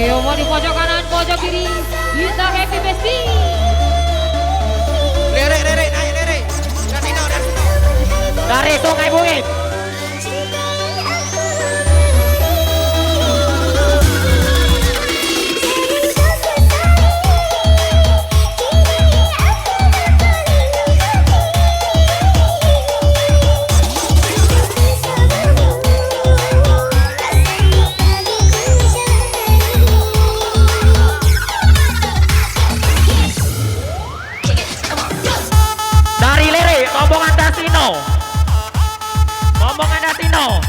Yo mau di pojok kanan, pojok kiri, kita happy besti. Lere, naik lere. Dari Sungai Bukit. Rombongan Dasino.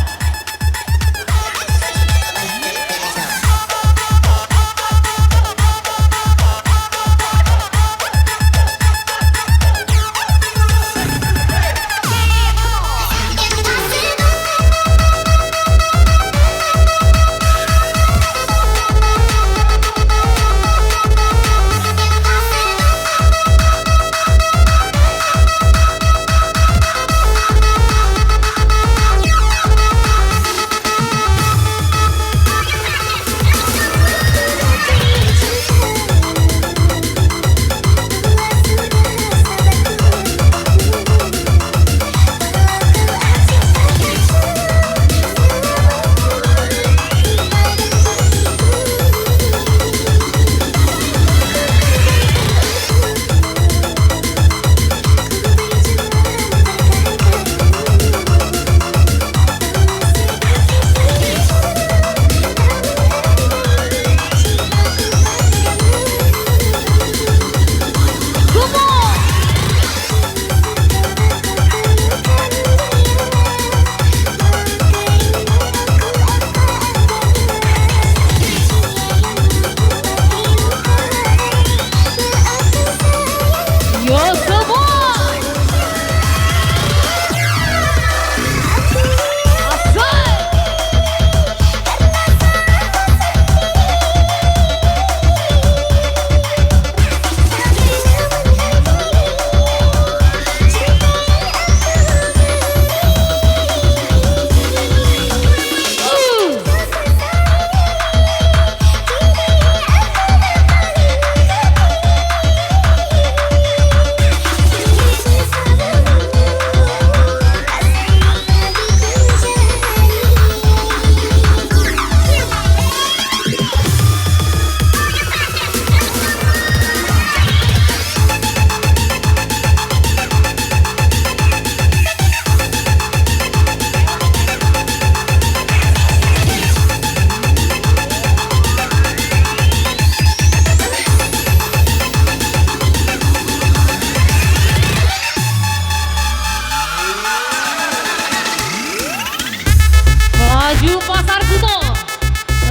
Laju Pasar Kuto,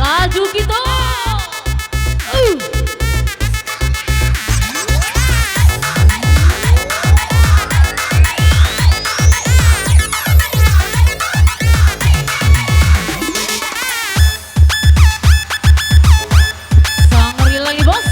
laju kita. Sangri lagi bos.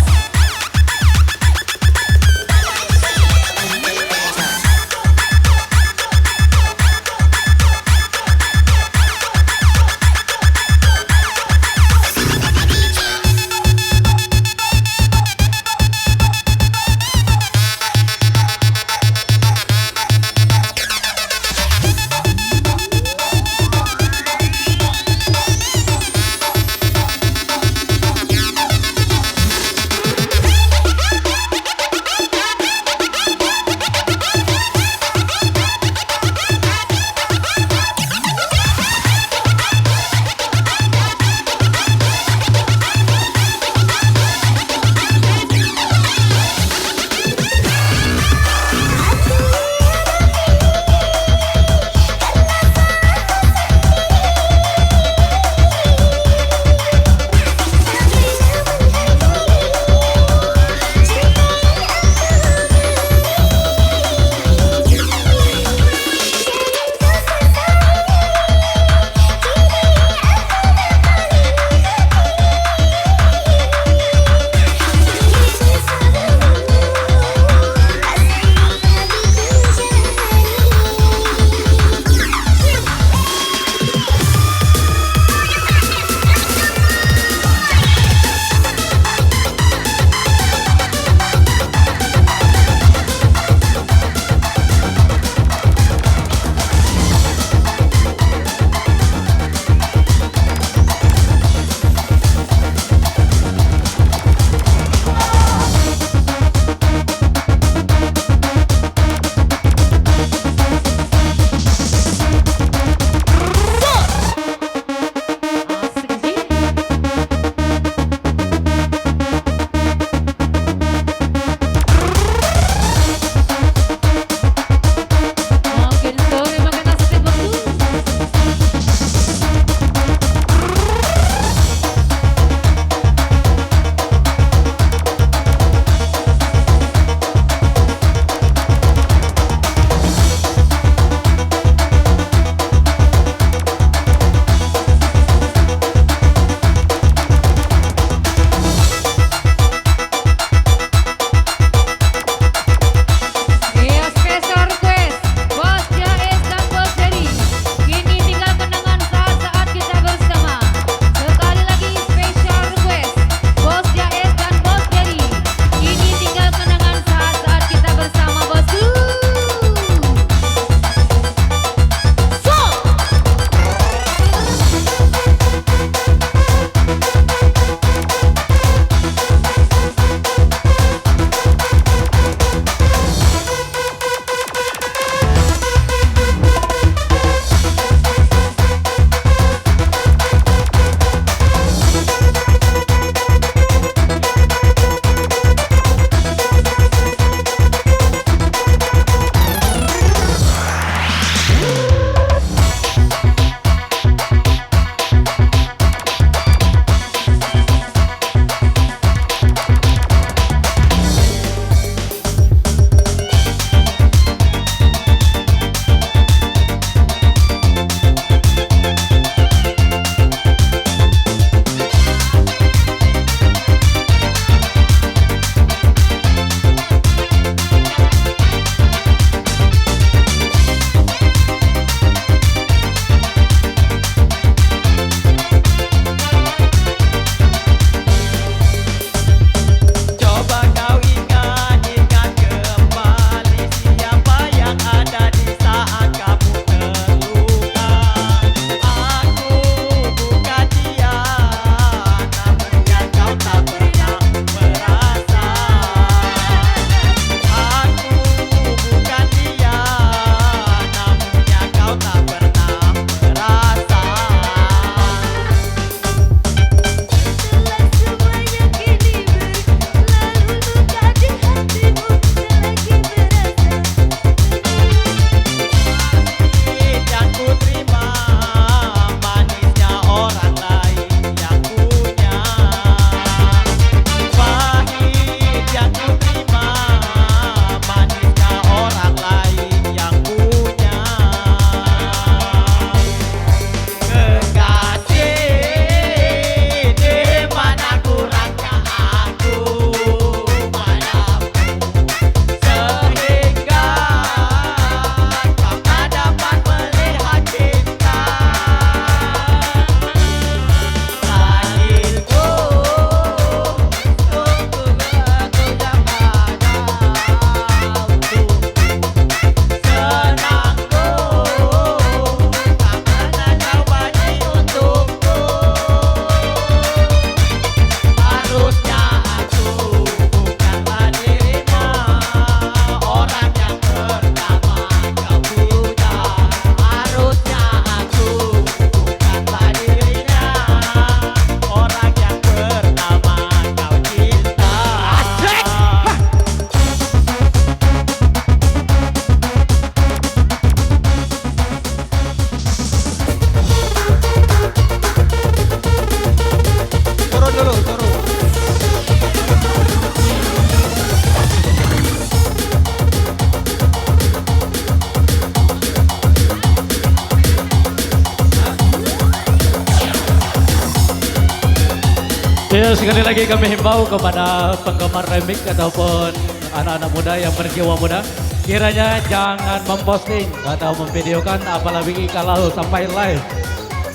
Ya, sekali lagi kami himbau kepada penggemar remix ataupun anak-anak muda yang berjiwa muda, kiranya jangan memposting atau memvideokan apalagi kalau sampai live.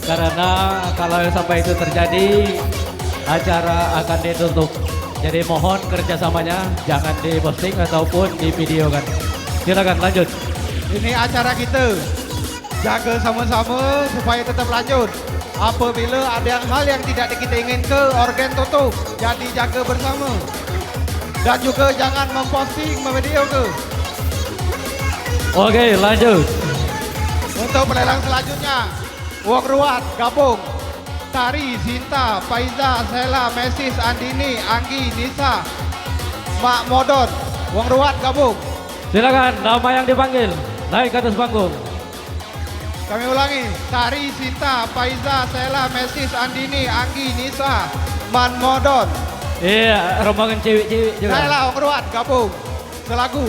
Karena kalau sampai itu terjadi, acara akan ditutup. Jadi mohon kerjasamanya jangan diposting ataupun divideokan. Silakan lanjut. Ini acara kita. Jaga sama-sama supaya tetap lanjut. Apabila ada hal yang tidak kita ingin ke organ tutup, jadi jaga bersama. Dan juga jangan memposting, memvideo ke. Oke, lanjut. Untuk pelelang selanjutnya, Wong Ruat gabung. Tari, Sinta, Faiza, Sela, Mesis, Andini, Anggi, Nisa, Mak Modot. Wong Ruat gabung. Silakan nama yang dipanggil naik ke atas panggung. Kami ulangi, Tari, Sinta, Faiza, Sela, Mesis, Andini, Anggi, Nisa, Man Modon. Iya, rombongan cewek-cewek juga. Saya Wong Ruat gabung selagu.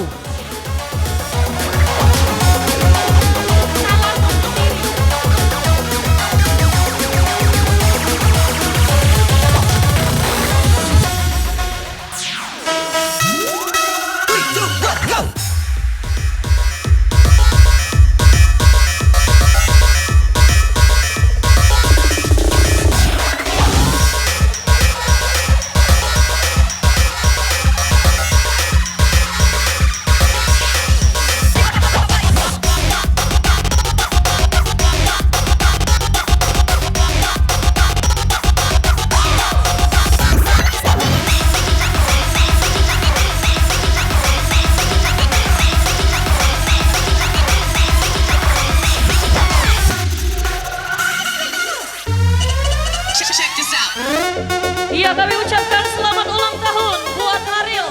Iya, kami ucapkan selamat ulang tahun buat Ariel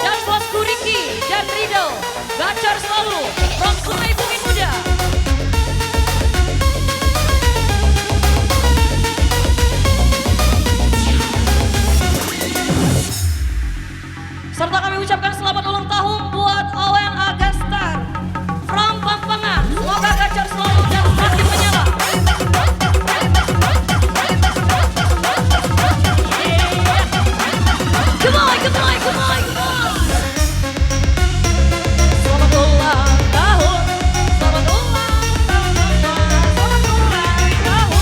dan bosku Ricky dan Rido. Gacor selalu from Sungai Bukit Muda. Serta kami ucapkan selamat ulang tahun buat Owen Agastar from Pampangan. Semoga gacor selalu dan semakin menyala. Come on, come on, come on, come on. Selamat ulang tahun, selamat ulang tahun, selamat ulang tahun.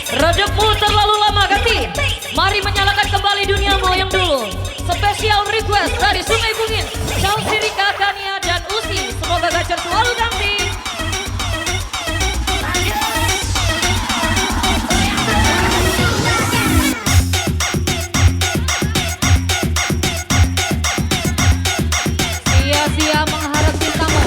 Redepmu terlalu lama ganti. Mari menyalakan kembali duniamu yang dulu. Spesial request dari Sungai Bungin, Chelsea, Rika, Kania, dan Usi. Semoga gacor selalu ganti. Sia-sia mengharap cintamu.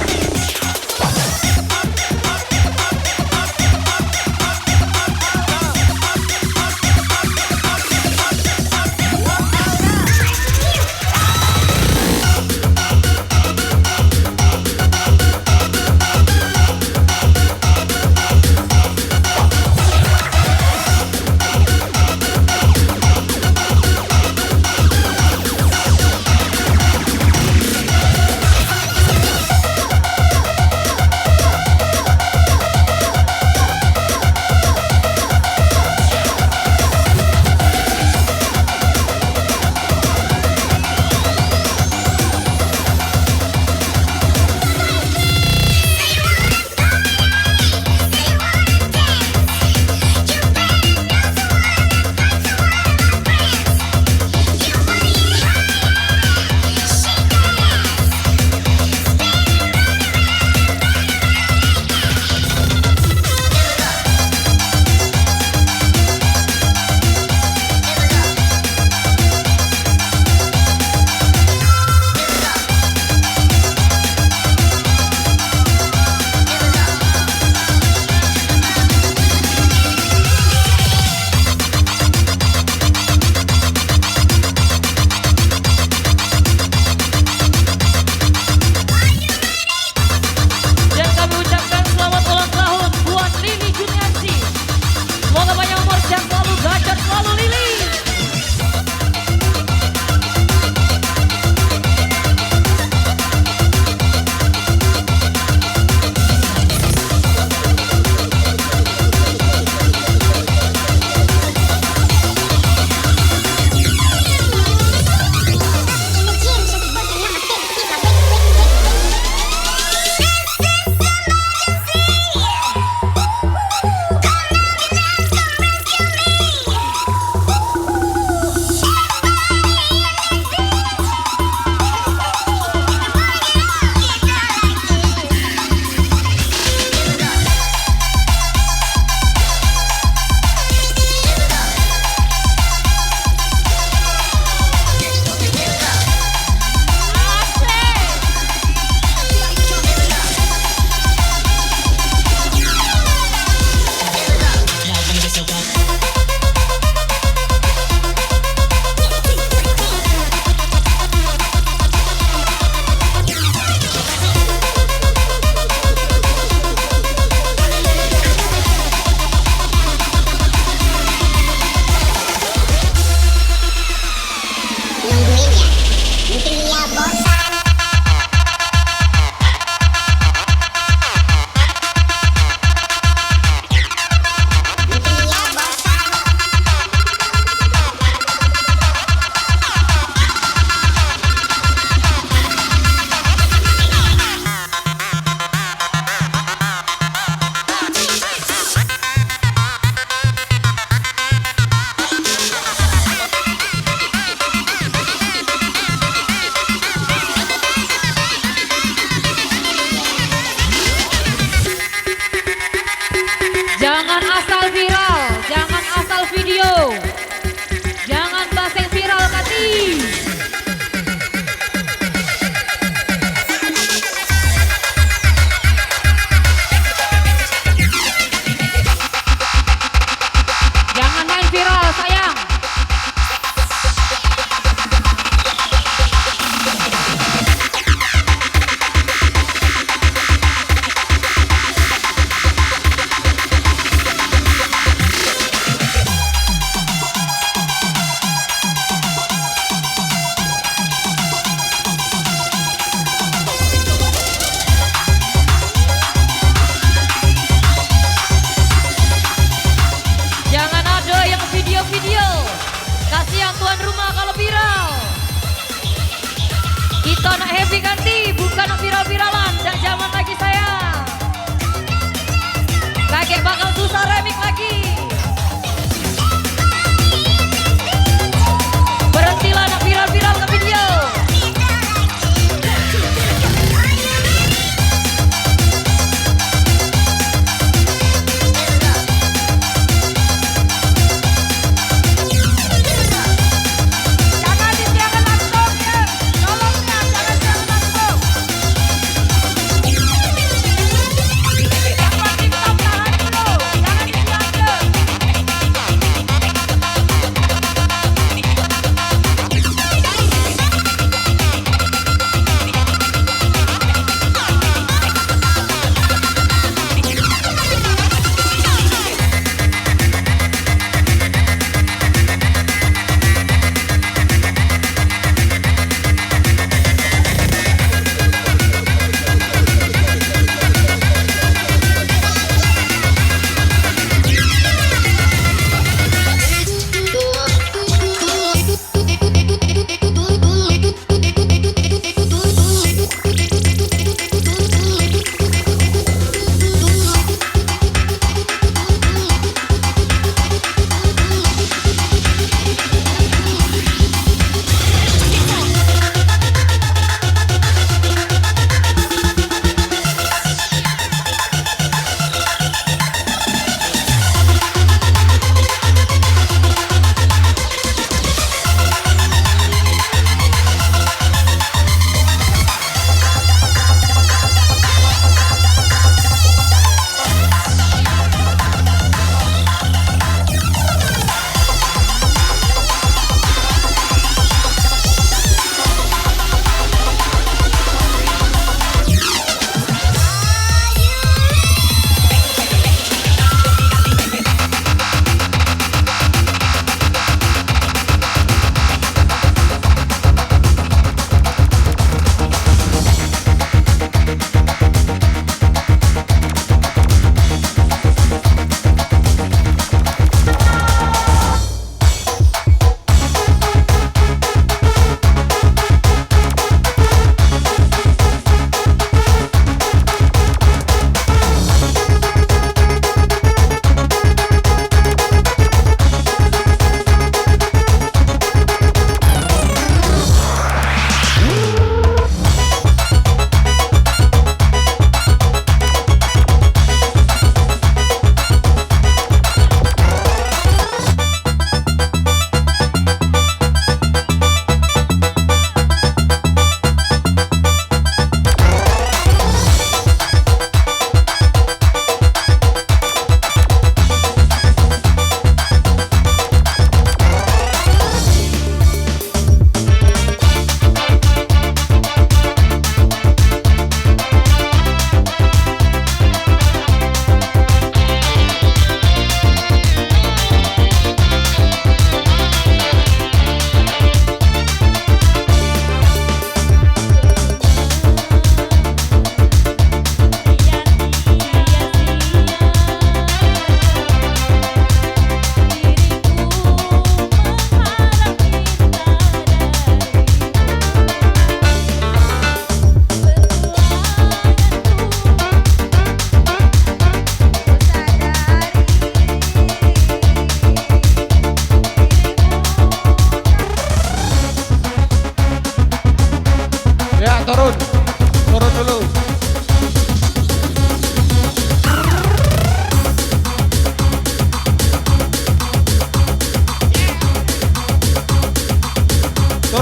sehat selalu Lili.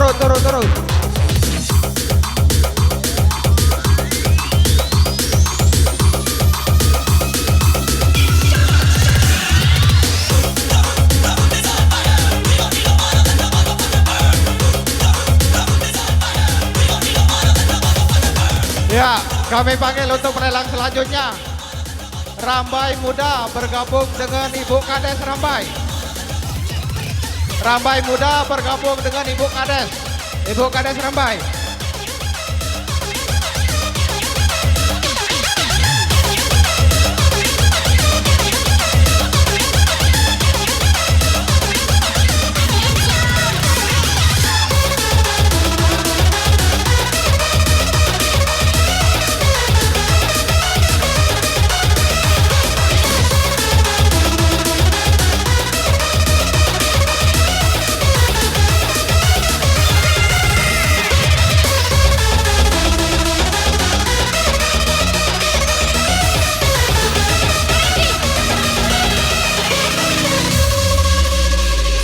turun. Ya, kami panggil untuk pelelang selanjutnya. Rambai Muda bergabung dengan Ibu Kades Rambai. Rambai Muda bergabung dengan Ibu Kades. Ibu Kades Rambai.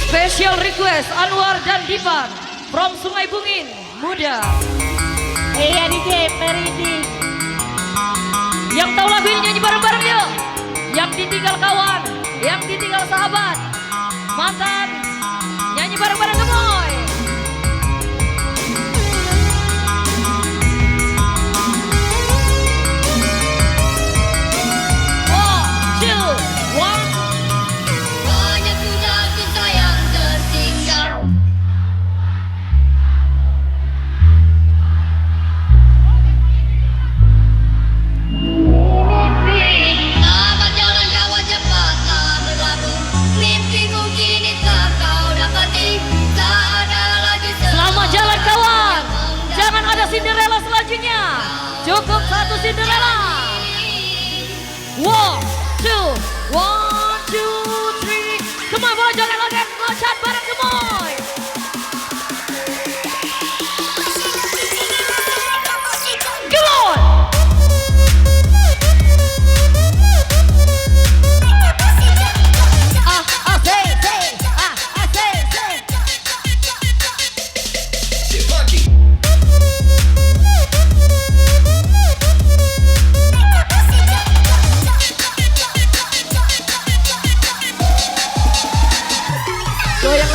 Special request Anwar dan Dipan from Sungai Bungin Muda. Iya DJ Peridi. Yang tahu lagu ini nyanyi bareng-bareng yuk. Yang ditinggal kawan, yang ditinggal sahabat, mantan, nyanyi bareng-bareng gemoy. One, two, one. Banyak sudah kita yang tertinggal. Selamat jalan kawan, cepatlah berlabuh. Mimpiku kini tak kau dapati. Tak ada lagi Selamat jalan kawan. Jangan ada Cinderella selanjutnya. Cukup satu Cinderella. One, two, three. Gemoy bola jangan lagi loncat bareng gemoy. Come on. Say. Goyang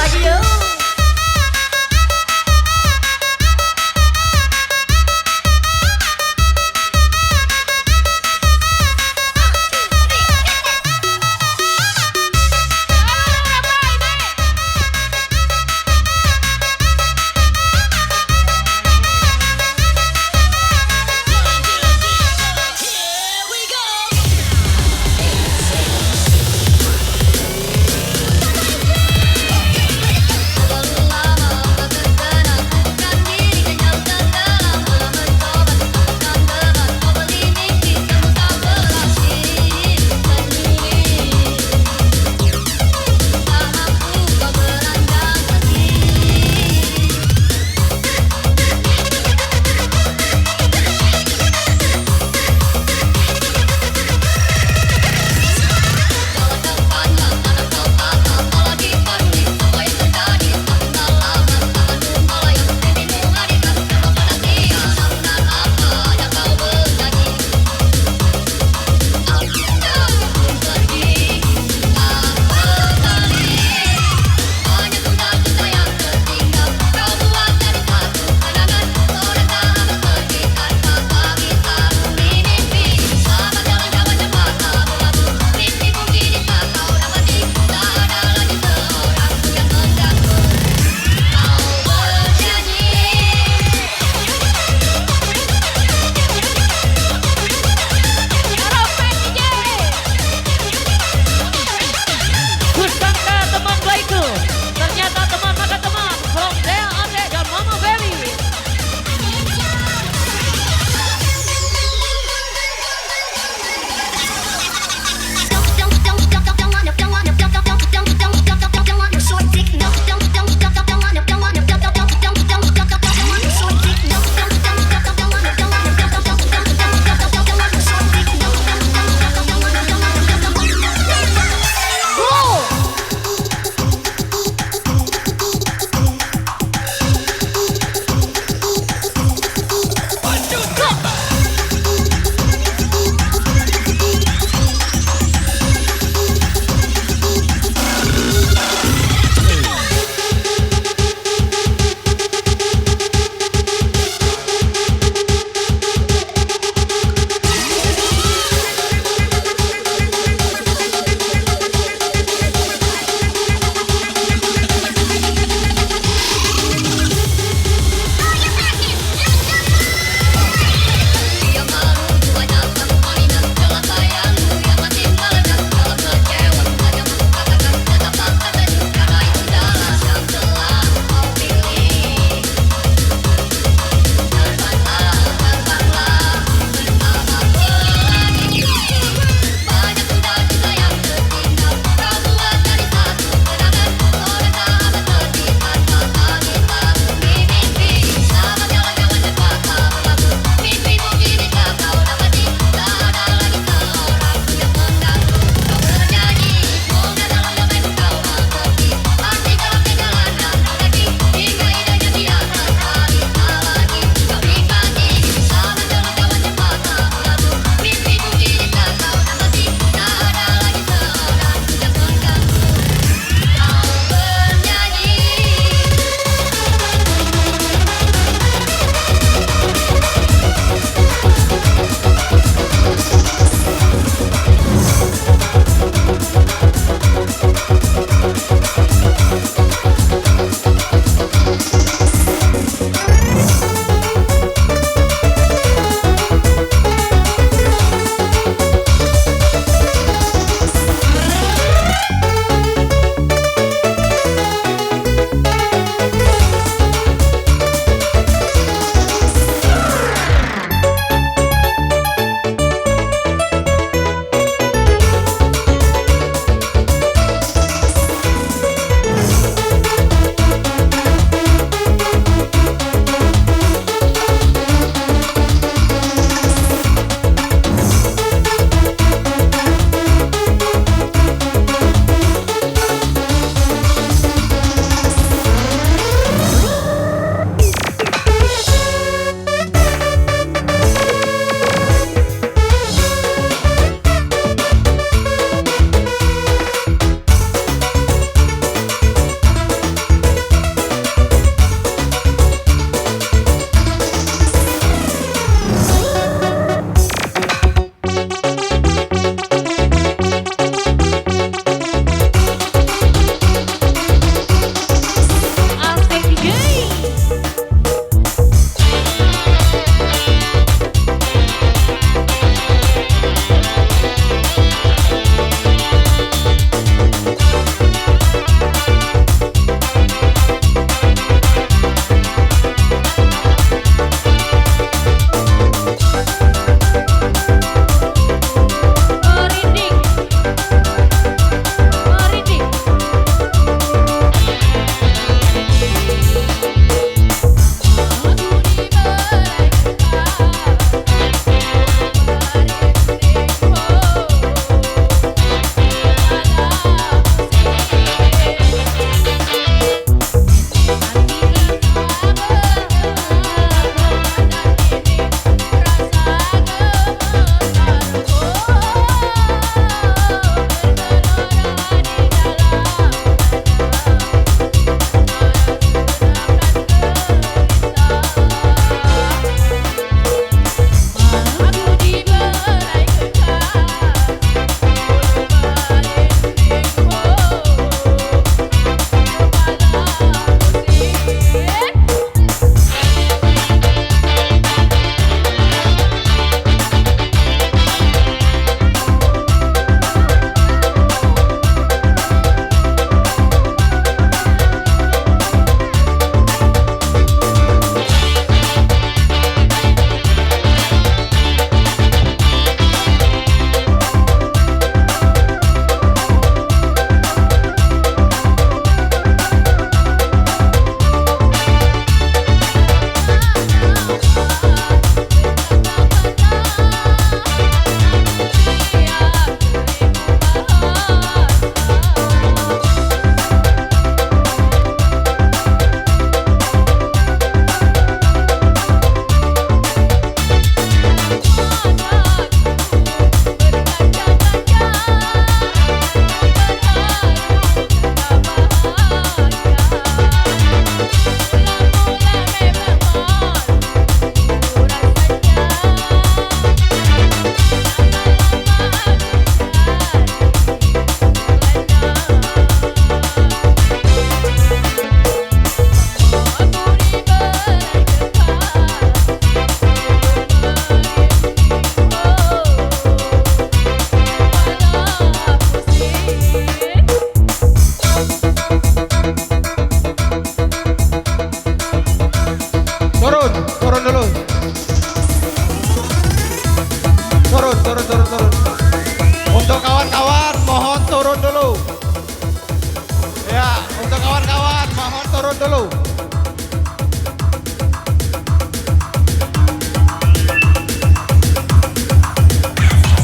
turun dulu.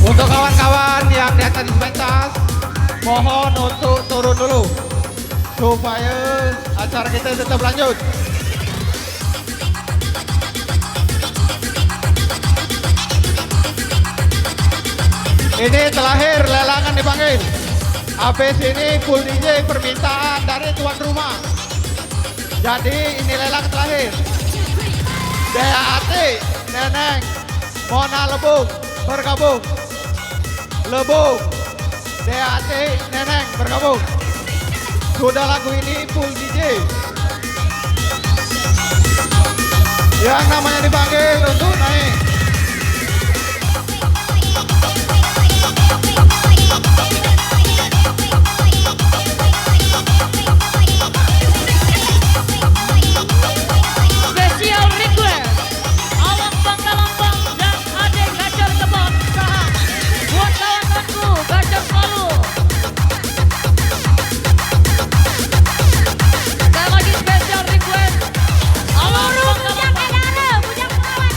Untuk kawan-kawan yang di atas pentas, mohon untuk turun dulu supaya acara kita tetap lanjut. Ini terakhir lelangan dipanggil. Habis ini full DJ permintaan dari tuan rumah. Jadi ini lelang terakhir. Dea Ati, Neneng, Mona Lebung bergabung. Lebung, Dea Ati, Neneng bergabung. Sudah lagu ini full DJ. Yang namanya dipanggil untuk naik. Special request Awang Bangka-Lambang dan Ade Gajar Kebon Saham. Buat kawan-kawanku Gajar Selalu. Sekali lagi special request Awang Bangka-Lambang dan Ade Gajar Kebon.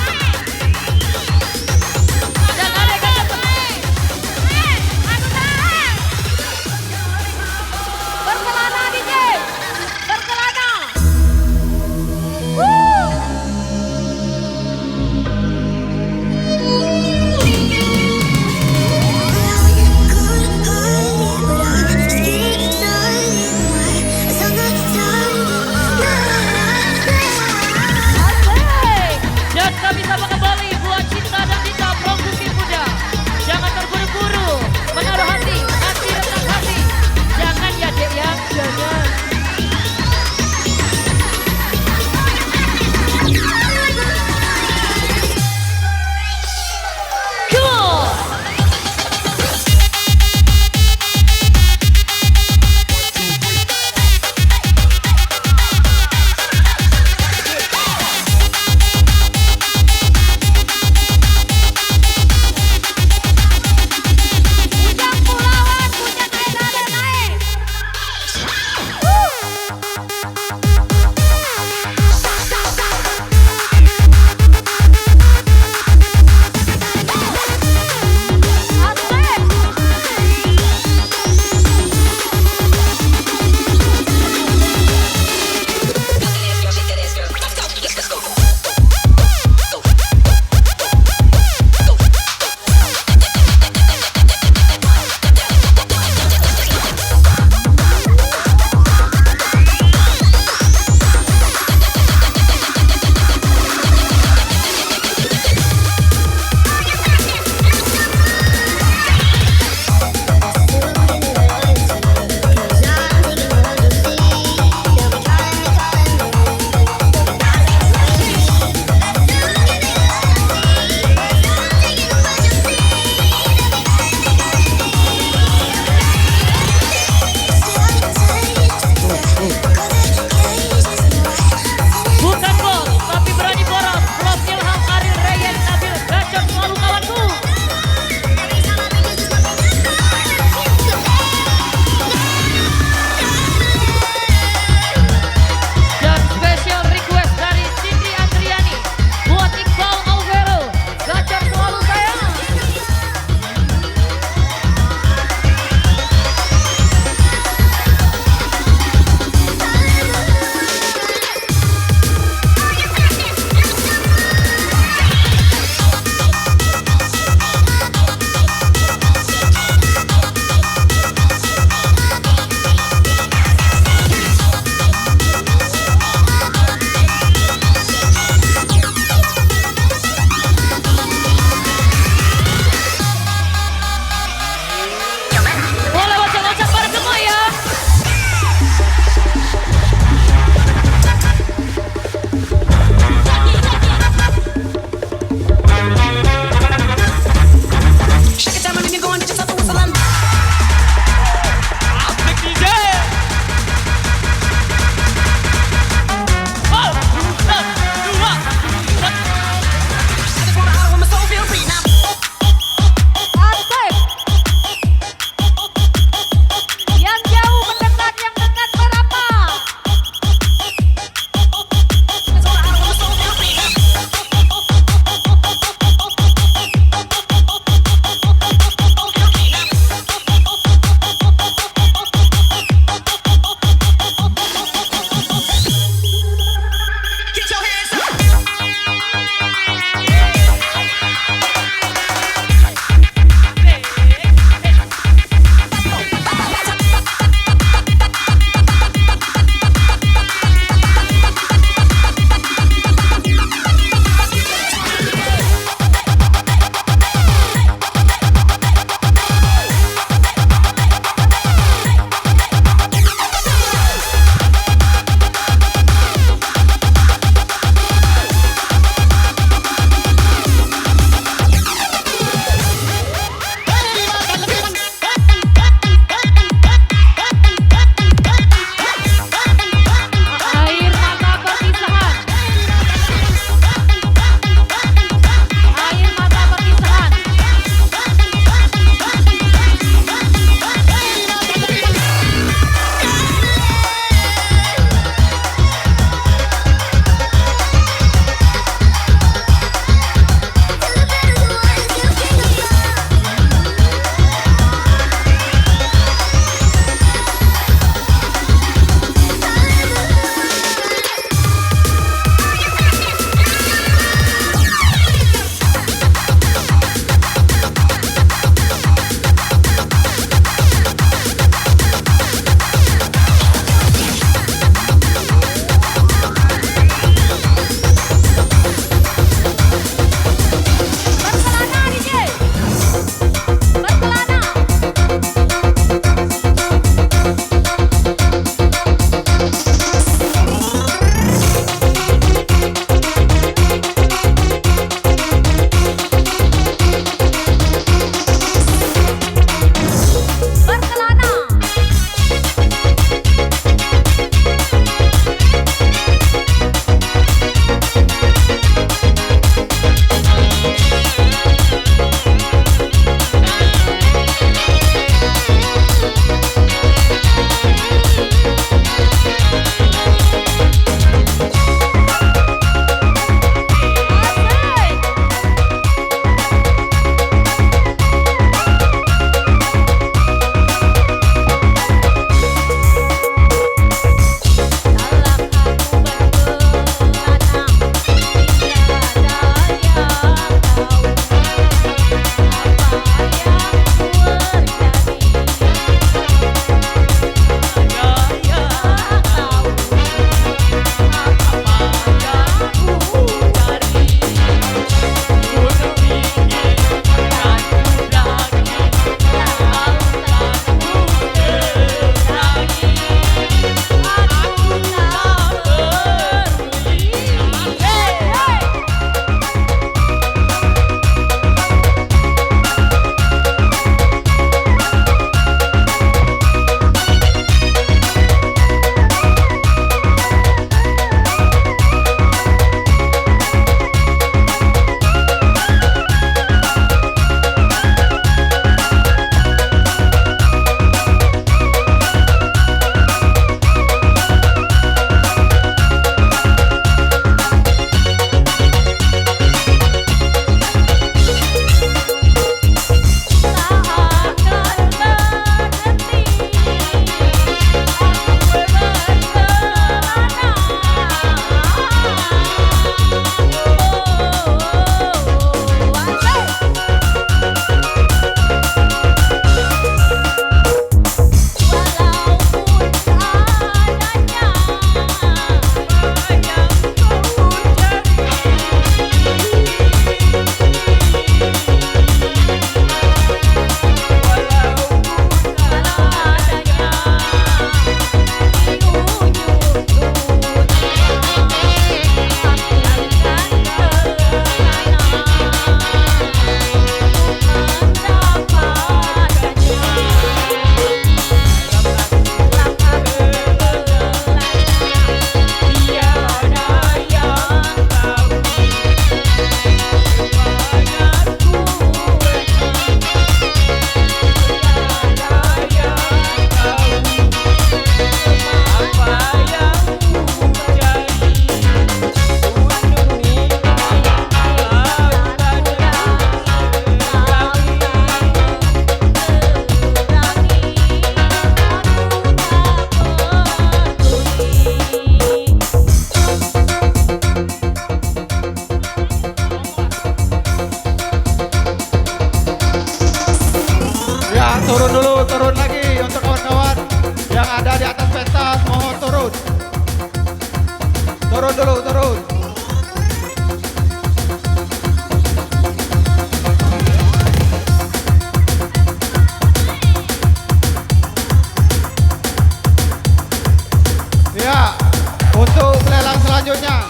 selanjutnya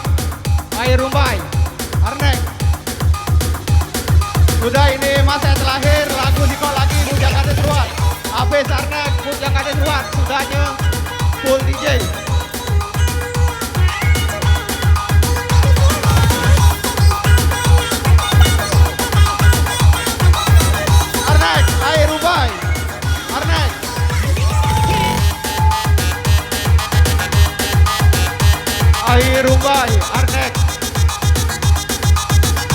Air Rumbai, Arnek. Sudah ini masa terakhir lagu Sikok lagi Bujang Kades Ruat. Habis Arnek Bujang Kades Ruat, sudahnya full DJ. Arnek, Air Rumbai, Arnek. Air Rumbai, Arnek.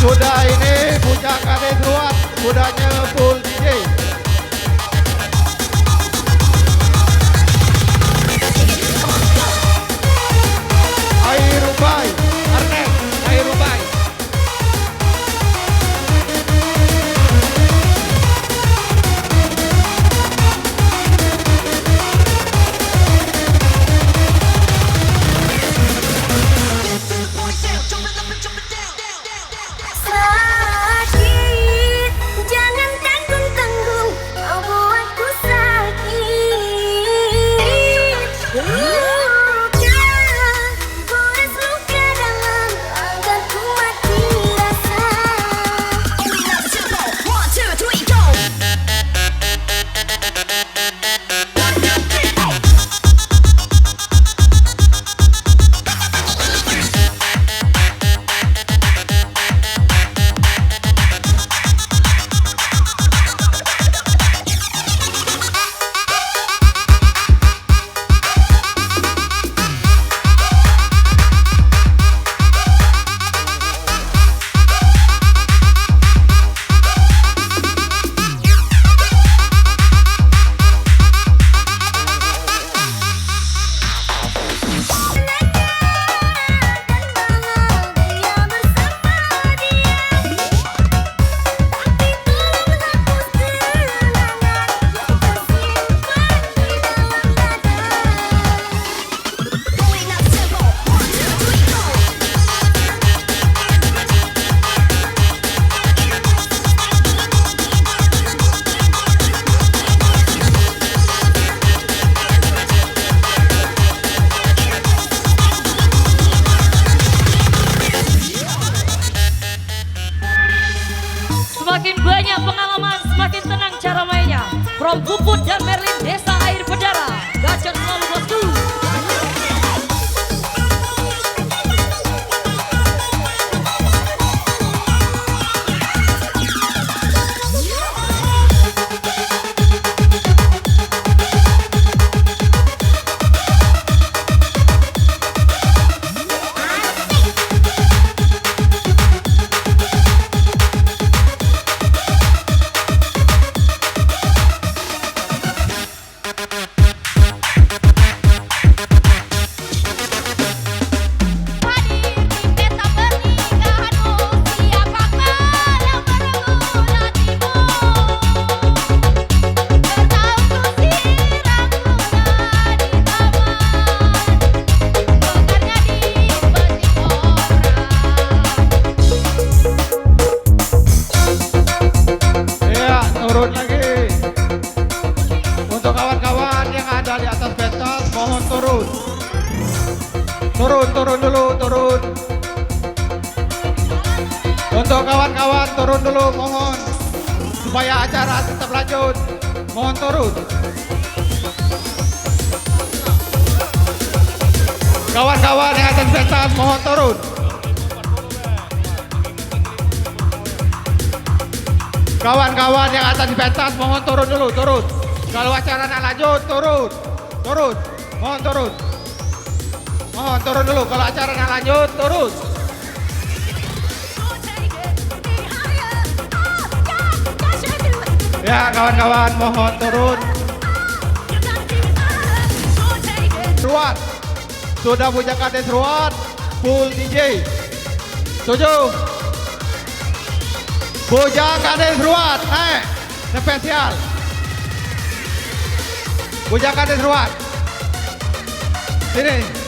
Sudah ini Bujang Kades Ruat, sudahnya full DJ. Air Rumbai, Arnek, Air Rumbai. Sakit, jangan tanggung-tanggung, kau buatku sakit. Luka, gores luka dalam agar ku mati rasa. One, two, three, go. Semakin banyak pengalaman, semakin tenang cara mainnya. From Puput dan Merlin, Desa Air Bedara, Gacor selalu bosku. Ya, turun lagi. Untuk kawan-kawan yang ada di atas pentas, mohon turun. Turun dulu, turun. Untuk kawan-kawan turun dulu, mohon. Supaya acara tetap lanjut. Mohon turun. Kawan-kawan yang atas pentas, mohon turun. Kawan-kawan yang atas di pentas, mohon turun dulu, turun. Kalau acara nak lanjut, turun. Turun, mohon turun. Mohon turun dulu, kalau acara nak lanjut, turun. Ya kawan-kawan, mohon turun. Ruat, sudah Bujang Kades Ruat, full DJ. Setuju? Bujang Kades Ruat, spesial. Bujang Kades Ruat. Sini.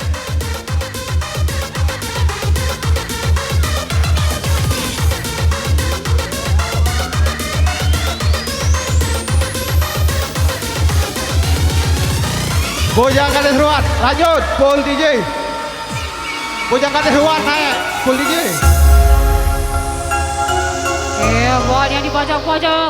Bujang Kades Ruat, lanjut, full DJ. Bujang kata hewan naik. Full DJ. Buat yang di pojok-pojok.